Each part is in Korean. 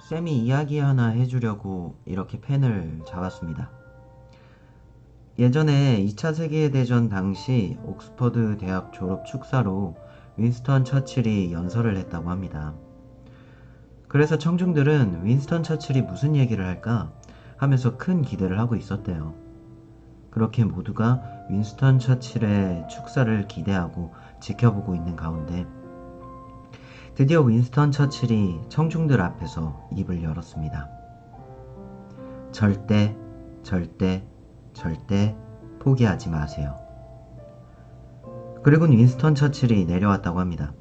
쌤이 이야기 하나 해주려고 이렇게 펜을 잡았습니다. 예전에 2차 세계대전 당시 옥스퍼드 대학 졸업 축사로 윈스턴 처칠이 연설을 했다고 합니다. 그래서 청중들은 윈스턴 처칠이 무슨 얘기를 할까 하면서 큰 기대를 하고 있었대요. 그렇게 모두가 윈스턴 처칠의 축사를 기대하고 지켜보고 있는 가운데 드디어 윈스턴 처칠이 청중들 앞에서 입을 열었습니다. 절대, 절대, 절대 포기하지 마세요. 그리고 윈스턴 처칠이 내려왔다고 합니다.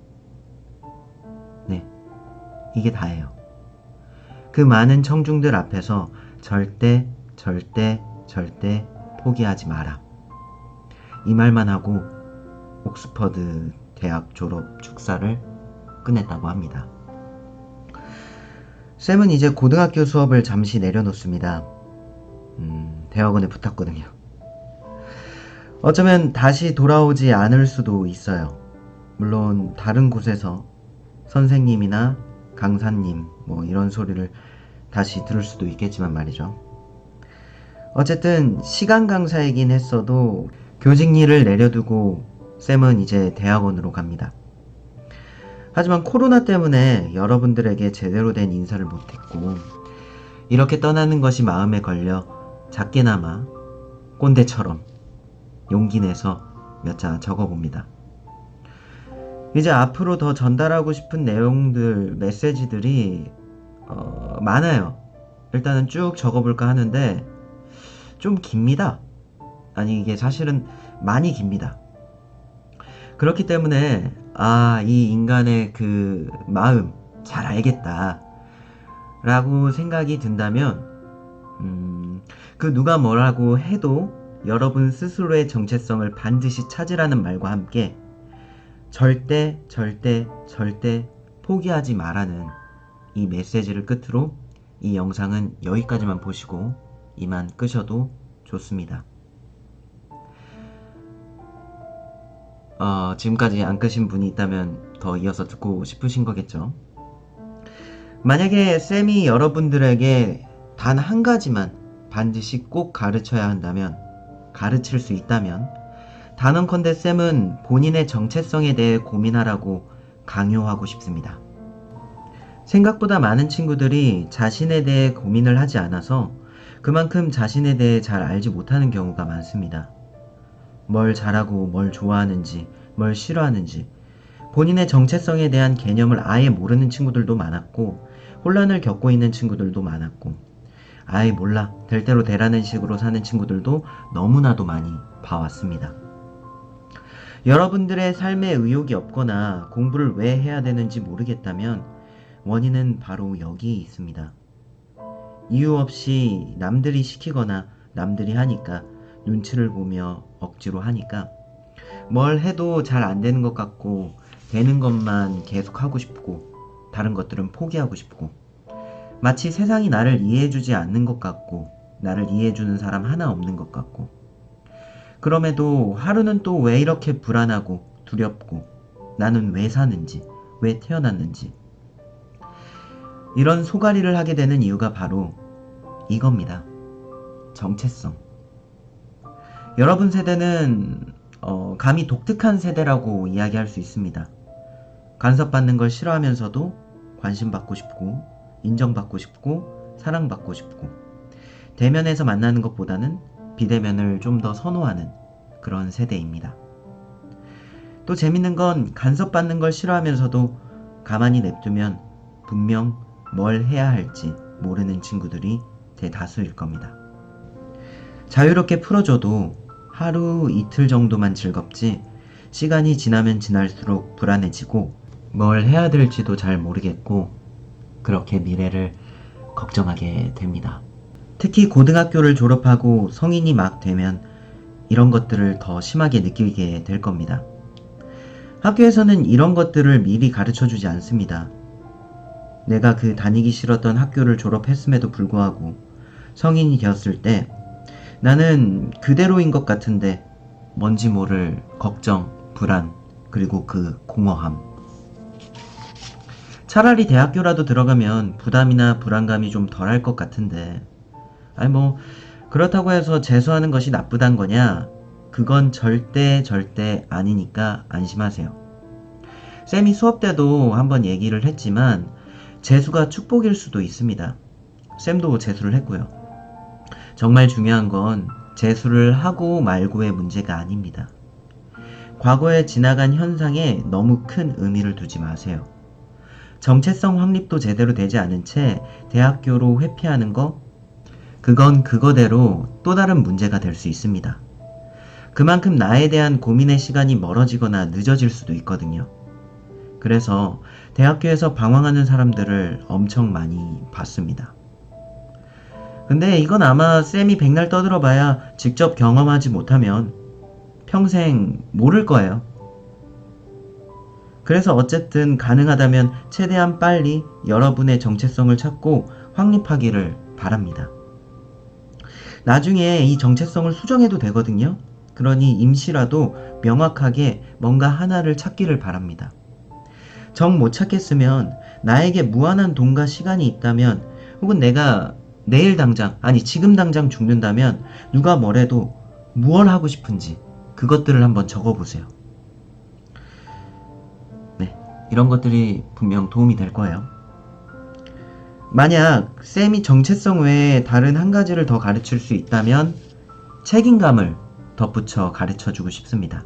네, 이게 다예요. 그 많은 청중들 앞에서 절대, 절대, 절대 포기하지 마라. 이 말만 하고 옥스퍼드 대학 졸업 축사를 끝냈다고 합니다. 쌤은 이제 고등학교 수업을 잠시 내려놓습니다. 대학원에 붙었거든요. 어쩌면 다시 돌아오지 않을 수도 있어요. 물론 다른 곳에서 선생님이나 강사님 이런 소리를 다시 들을 수도 있겠지만 말이죠. 어쨌든 시간 강사이긴 했어도 교직 일을 내려두고 쌤은 이제 대학원으로 갑니다. 하지만 코로나 때문에 여러분들에게 제대로 된 인사를 못했고 이렇게 떠나는 것이 마음에 걸려 작게나마 꼰대처럼 용기 내서 몇 자 적어봅니다. 이제 앞으로 더 전달하고 싶은 내용들, 메시지들이 많아요. 일단은 쭉 적어볼까 하는데 좀 깁니다. 아니 이게 사실은 많이 깁니다. 그렇기 때문에 이 인간의 그 마음 잘 알겠다 라고 생각이 든다면 그 누가 뭐라고 해도 여러분 스스로의 정체성을 반드시 찾으라는 말과 함께 절대 절대 절대 포기하지 마라는 이 메시지를 끝으로 이 영상은 여기까지만 보시고 이만 끄셔도 좋습니다. 지금까지 안 끄신 분이 있다면 더 이어서 듣고 싶으신 거겠죠. 만약에 쌤이 여러분들에게 단 한 가지만 반드시 꼭 가르쳐야 한다면, 가르칠 수 있다면 단언컨대 쌤은 본인의 정체성에 대해 고민하라고 강요하고 싶습니다. 생각보다 많은 친구들이 자신에 대해 고민을 하지 않아서 그만큼 자신에 대해 잘 알지 못하는 경우가 많습니다. 뭘 잘하고 뭘 좋아하는지, 뭘 싫어하는지, 본인의 정체성에 대한 개념을 아예 모르는 친구들도 많았고, 혼란을 겪고 있는 친구들도 많았고, 아예 몰라, 될 대로 되라는 식으로 사는 친구들도 너무나도 많이 봐왔습니다. 여러분들의 삶에 의욕이 없거나 공부를 왜 해야 되는지 모르겠다면 원인은 바로 여기 있습니다. 이유 없이 남들이 시키거나 남들이 하니까 눈치를 보며 억지로 하니까 뭘 해도 잘 안 되는 것 같고 되는 것만 계속 하고 싶고 다른 것들은 포기하고 싶고 마치 세상이 나를 이해해주지 않는 것 같고 나를 이해해주는 사람 하나 없는 것 같고 그럼에도 하루는 또 왜 이렇게 불안하고 두렵고 나는 왜 사는지 왜 태어났는지 이런 소가리를 하게 되는 이유가 바로 이겁니다. 정체성. 여러분 세대는 감히 독특한 세대라고 이야기할 수 있습니다. 간섭받는 걸 싫어하면서도 관심받고 싶고 인정받고 싶고 사랑받고 싶고 대면에서 만나는 것보다는 비대면을 좀 더 선호하는 그런 세대입니다. 또 재밌는 건 간섭받는 걸 싫어하면서도 가만히 냅두면 분명 뭘 해야 할지 모르는 친구들이 대다수일 겁니다. 자유롭게 풀어줘도 하루 이틀 정도만 즐겁지 시간이 지나면 지날수록 불안해지고 뭘 해야 될지도 잘 모르겠고 그렇게 미래를 걱정하게 됩니다. 특히 고등학교를 졸업하고 성인이 막 되면 이런 것들을 더 심하게 느끼게 될 겁니다. 학교에서는 이런 것들을 미리 가르쳐주지 않습니다. 내가 그 다니기 싫었던 학교를 졸업했음에도 불구하고 성인이 되었을 때 나는 그대로인 것 같은데 뭔지 모를 걱정, 불안, 그리고 그 공허함. 차라리 대학교라도 들어가면 부담이나 불안감이 좀 덜할 것 같은데, 아니 뭐 그렇다고 해서 재수하는 것이 나쁘단 거냐? 그건 절대 아니니까 안심하세요. 쌤이 수업 때도 한번 얘기를 했지만 재수가 축복일 수도 있습니다. 쌤도 재수를 했고요. 정말 중요한 건 재수를 하고 말고의 문제가 아닙니다. 과거에 지나간 현상에 너무 큰 의미를 두지 마세요. 정체성 확립도 제대로 되지 않은 채 대학교로 회피하는 거, 그건 그거대로 또 다른 문제가 될 수 있습니다. 그만큼 나에 대한 고민의 시간이 멀어지거나 늦어질 수도 있거든요. 그래서 대학교에서 방황하는 사람들을 엄청 많이 봤습니다. 근데 이건 아마 쌤이 백날 떠들어봐야 직접 경험하지 못하면 평생 모를 거예요. 그래서 어쨌든 가능하다면 최대한 빨리 여러분의 정체성을 찾고 확립하기를 바랍니다. 나중에 이 정체성을 수정해도 되거든요. 그러니 임시라도 명확하게 뭔가 하나를 찾기를 바랍니다. 정 못 찾겠으면 나에게 무한한 돈과 시간이 있다면, 혹은 내가 내일 당장, 아니 지금 당장 죽는다면 누가 뭐래도 무얼 하고 싶은지 그것들을 한번 적어보세요. 네, 이런 것들이 분명 도움이 될 거예요. 만약 쌤이 정체성 외에 다른 한 가지를 더 가르칠 수 있다면 책임감을 덧붙여 가르쳐주고 싶습니다.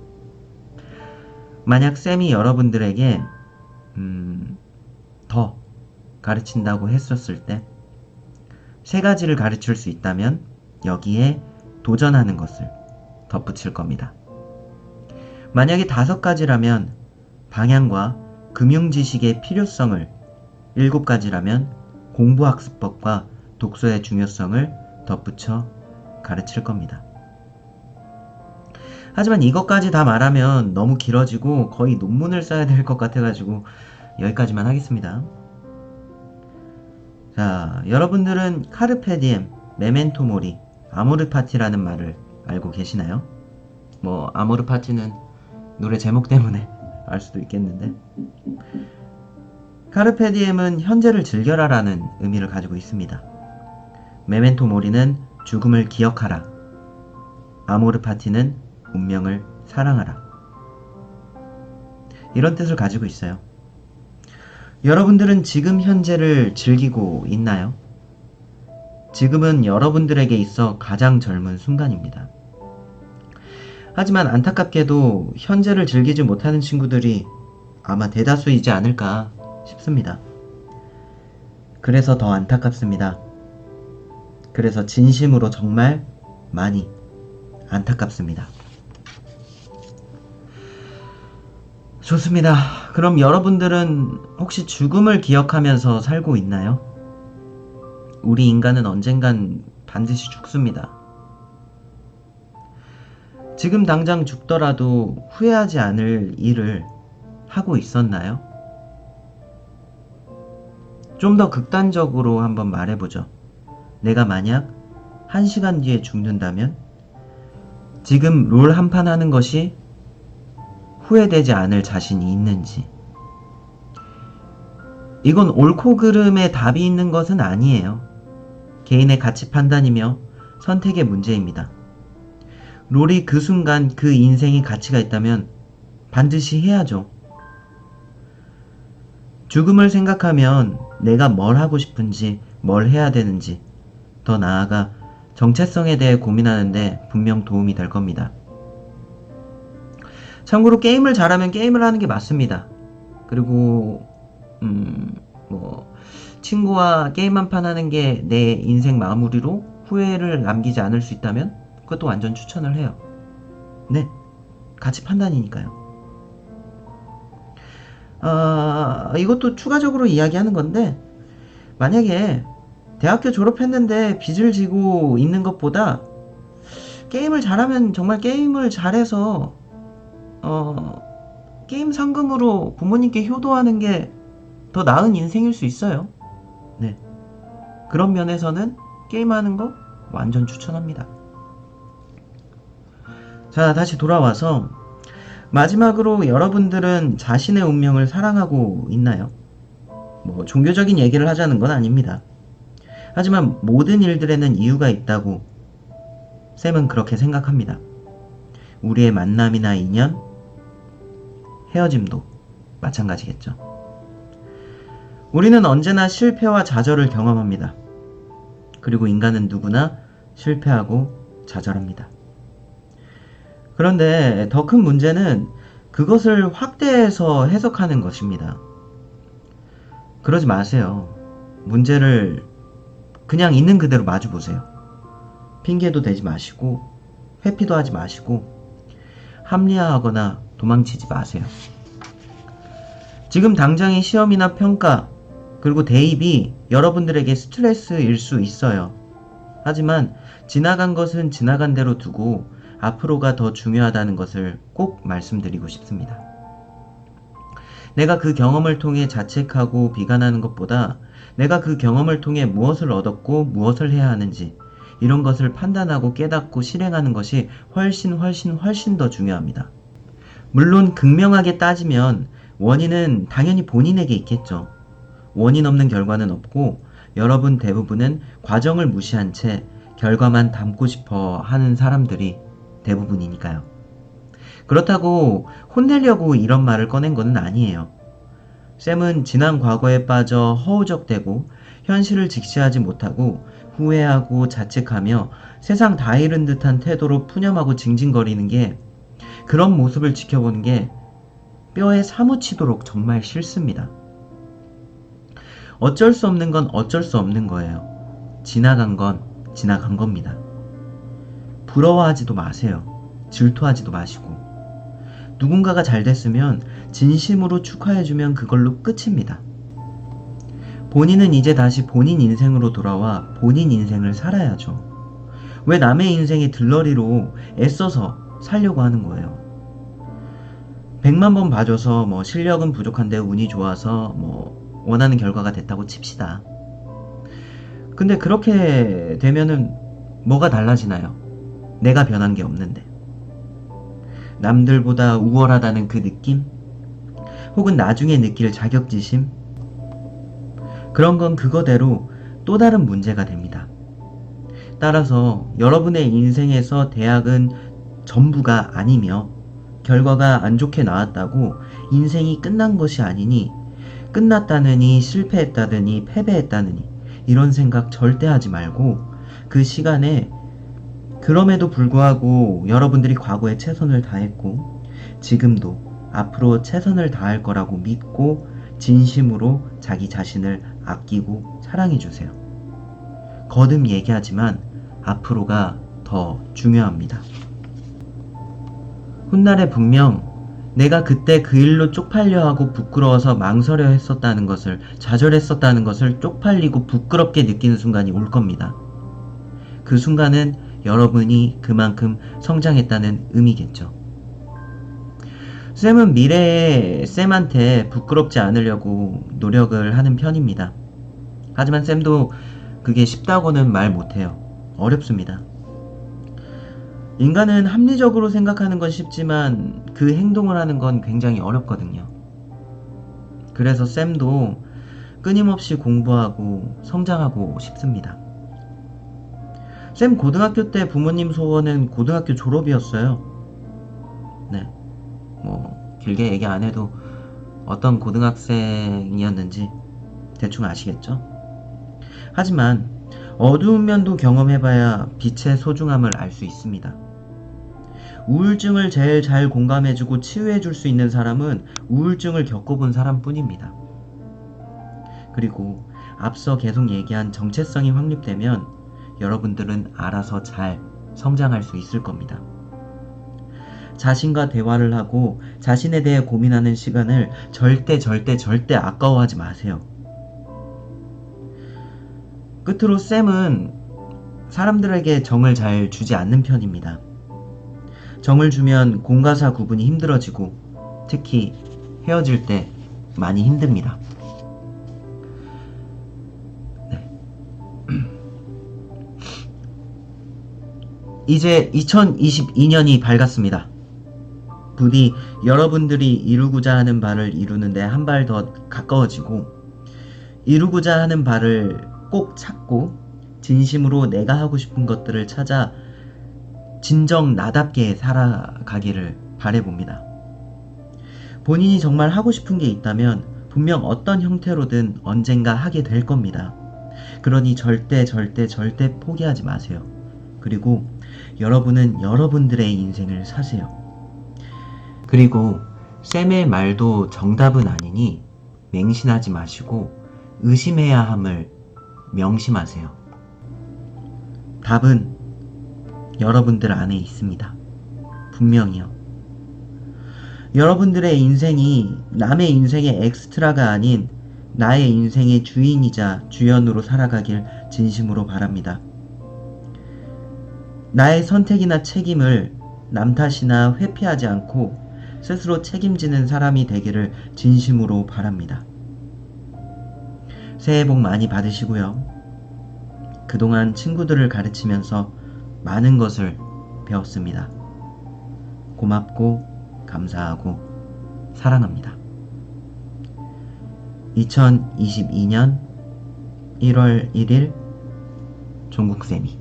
만약 쌤이 여러분들에게 더 가르친다고 했었을 때 세 가지를 가르칠 수 있다면 여기에 도전하는 것을 덧붙일 겁니다. 만약에 5가지라면 방향과 금융지식의 필요성을, 7가지라면 공부학습법과 독서의 중요성을 덧붙여 가르칠 겁니다. 하지만 이것까지 다 말하면 너무 길어지고 거의 논문을 써야 될 것 같아가지고 여기까지만 하겠습니다. 자, 여러분들은 카르페 디엠, 메멘토 모리, 아모르 파티라는 말을 알고 계시나요? 뭐 아모르 파티는 노래 제목 때문에 알 수도 있겠는데, 카르페 디엠은 현재를 즐겨라라는 의미를 가지고 있습니다. 메멘토 모리는 죽음을 기억하라. 아모르 파티는 운명을 사랑하라. 이런 뜻을 가지고 있어요. 여러분들은 지금 현재를 즐기고 있나요? 지금은 여러분들에게 있어 가장 젊은 순간입니다. 하지만 안타깝게도 현재를 즐기지 못하는 친구들이 아마 대다수이지 않을까 싶습니다. 그래서 더 안타깝습니다. 그래서 진심으로 정말 많이 안타깝습니다. 좋습니다. 그럼 여러분들은 혹시 죽음을 기억하면서 살고 있나요? 우리 인간은 언젠간 반드시 죽습니다. 지금 당장 죽더라도 후회하지 않을 일을 하고 있었나요? 좀 더 극단적으로 한번 말해보죠. 내가 만약 1시간 뒤에 죽는다면 지금 롤 한 판 하는 것이 후회되지 않을 자신이 있는지. 이건 옳고 그름의 답이 있는 것은 아니에요. 개인의 가치 판단이며 선택의 문제입니다. 롤이 그 순간 그 인생의 가치가 있다면 반드시 해야죠. 죽음을 생각하면 내가 뭘 하고 싶은지, 뭘 해야 되는지, 더 나아가 정체성에 대해 고민하는데 분명 도움이 될 겁니다. 참고로 게임을 잘하면 게임을 하는 게 맞습니다. 그리고 친구와 게임 한 판 하는 게 내 인생 마무리로 후회를 남기지 않을 수 있다면 그것도 완전 추천을 해요. 네, 가치 판단이니까요. 이것도 추가적으로 이야기하는 건데, 만약에 대학교 졸업했는데 빚을 지고 있는 것보다 게임을 잘하면 정말 게임을 잘해서 게임 상금으로 부모님께 효도하는 게 더 나은 인생일 수 있어요. 네, 그런 면에서는 게임하는 거 완전 추천합니다. 자, 다시 돌아와서 마지막으로 여러분들은 자신의 운명을 사랑하고 있나요? 뭐 종교적인 얘기를 하자는 건 아닙니다. 하지만 모든 일들에는 이유가 있다고 쌤은 그렇게 생각합니다. 우리의 만남이나 인연, 헤어짐도 마찬가지겠죠. 우리는 언제나 실패와 좌절을 경험합니다. 그리고 인간은 누구나 실패하고 좌절합니다. 그런데 더 큰 문제는 그것을 확대해서 해석하는 것입니다. 그러지 마세요. 문제를 그냥 있는 그대로 마주보세요. 핑계도 대지 마시고 회피도 하지 마시고 합리화하거나 도망치지 마세요. 지금 당장의 시험이나 평가 그리고 대입이 여러분들에게 스트레스일 수 있어요. 하지만 지나간 것은 지나간 대로 두고 앞으로가 더 중요하다는 것을 꼭 말씀드리고 싶습니다. 내가 그 경험을 통해 자책하고 비관하는 것보다 내가 그 경험을 통해 무엇을 얻었고 무엇을 해야 하는지 이런 것을 판단하고 깨닫고 실행하는 것이 훨씬 더 중요합니다. 물론 극명하게 따지면 원인은 당연히 본인에게 있겠죠. 원인 없는 결과는 없고 여러분 대부분은 과정을 무시한 채 결과만 담고 싶어 하는 사람들이 대부분이니까요. 그렇다고 혼내려고 이런 말을 꺼낸 것은 아니에요. 쌤은 지난 과거에 빠져 허우적대고 현실을 직시하지 못하고 후회하고 자책하며 세상 다 잃은 듯한 태도로 푸념하고 징징거리는 게 그런 모습을 지켜보는 게 뼈에 사무치도록 정말 싫습니다. 어쩔 수 없는 건 어쩔 수 없는 거예요. 지나간 건 지나간 겁니다. 부러워하지도 마세요. 질투하지도 마시고 누군가가 잘 됐으면 진심으로 축하해주면 그걸로 끝입니다. 본인은 이제 다시 본인 인생으로 돌아와 본인 인생을 살아야죠. 왜 남의 인생의 들러리로 애써서 살려고 하는 거예요. 100만 번 봐줘서 뭐 실력은 부족한데 운이 좋아서 뭐 원하는 결과가 됐다고 칩시다. 근데 그렇게 되면은 뭐가 달라지나요? 내가 변한 게 없는데. 남들보다 우월하다는 그 느낌? 혹은 나중에 느낄 자격지심? 그런 건 그거대로 또 다른 문제가 됩니다. 따라서 여러분의 인생에서 대학은 전부가 아니며 결과가 안 좋게 나왔다고 인생이 끝난 것이 아니니 끝났다느니 실패했다느니 패배했다느니 이런 생각 절대 하지 말고 그 시간에 그럼에도 불구하고 여러분들이 과거에 최선을 다했고 지금도 앞으로 최선을 다할 거라고 믿고 진심으로 자기 자신을 아끼고 사랑해주세요. 거듭 얘기하지만 앞으로가 더 중요합니다. 훗날에 분명 내가 그때 그 일로 쪽팔려 하고 부끄러워서 망설여 했었다는 것을 좌절했었다는 것을 쪽팔리고 부끄럽게 느끼는 순간이 올 겁니다. 그 순간은 여러분이 그만큼 성장했다는 의미겠죠. 쌤은 미래의 쌤한테 부끄럽지 않으려고 노력을 하는 편입니다. 하지만 쌤도 그게 쉽다고는 말 못해요. 어렵습니다. 인간은 합리적으로 생각하는 건 쉽지만 그 행동을 하는 건 굉장히 어렵거든요. 그래서 쌤도 끊임없이 공부하고 성장하고 싶습니다. 쌤 고등학교 때 부모님 소원은 고등학교 졸업이었어요. 네, 뭐 길게 얘기 안 해도 어떤 고등학생이었는지 대충 아시겠죠? 하지만 어두운 면도 경험해봐야 빛의 소중함을 알 수 있습니다. 우울증을 제일 잘 공감해주고 치유해줄 수 있는 사람은 우울증을 겪어본 사람뿐입니다. 그리고 앞서 계속 얘기한 정체성이 확립되면 여러분들은 알아서 잘 성장할 수 있을 겁니다. 자신과 대화를 하고 자신에 대해 고민하는 시간을 절대 아까워하지 마세요. 끝으로 쌤은 사람들에게 정을 잘 주지 않는 편입니다. 정을 주면 공과 사 구분이 힘들어지고 특히 헤어질 때 많이 힘듭니다. 네. 이제 2022년이 밝았습니다. 부디 여러분들이 이루고자 하는 바를 이루는데 한 발 더 가까워지고 이루고자 하는 바를 꼭 찾고 진심으로 내가 하고 싶은 것들을 찾아 진정 나답게 살아가기를 바라봅니다. 본인이 정말 하고 싶은 게 있다면 분명 어떤 형태로든 언젠가 하게 될 겁니다. 그러니 절대 포기하지 마세요. 그리고 여러분은 여러분들의 인생을 사세요. 그리고 쌤의 말도 정답은 아니니 맹신하지 마시고 의심해야 함을 명심하세요. 답은 여러분들 안에 있습니다. 분명히요. 여러분들의 인생이 남의 인생의 엑스트라가 아닌 나의 인생의 주인이자 주연으로 살아가길 진심으로 바랍니다. 나의 선택이나 책임을 남 탓이나 회피하지 않고 스스로 책임지는 사람이 되기를 진심으로 바랍니다. 새해 복 많이 받으시고요. 그동안 친구들을 가르치면서 많은 것을 배웠습니다. 고맙고 감사하고 사랑합니다. 2022년 1월 1일 종국쌤이.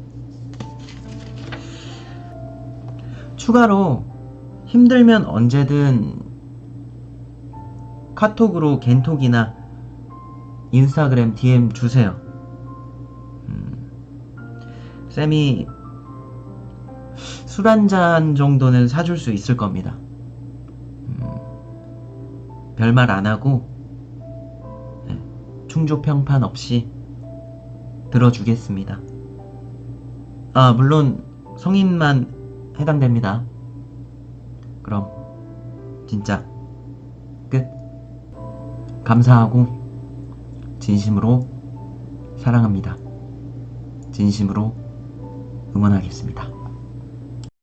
추가로 힘들면 언제든 카톡으로 겐톡이나 인스타그램 DM 주세요. 쌤이 술 한 잔 정도는 사줄 수 있을 겁니다. 별말 안 하고 충족평판 없이 들어주겠습니다. 아, 물론 성인만 해당됩니다. 그럼 진짜 끝. 감사하고 진심으로 사랑합니다. 진심으로 응원하겠습니다.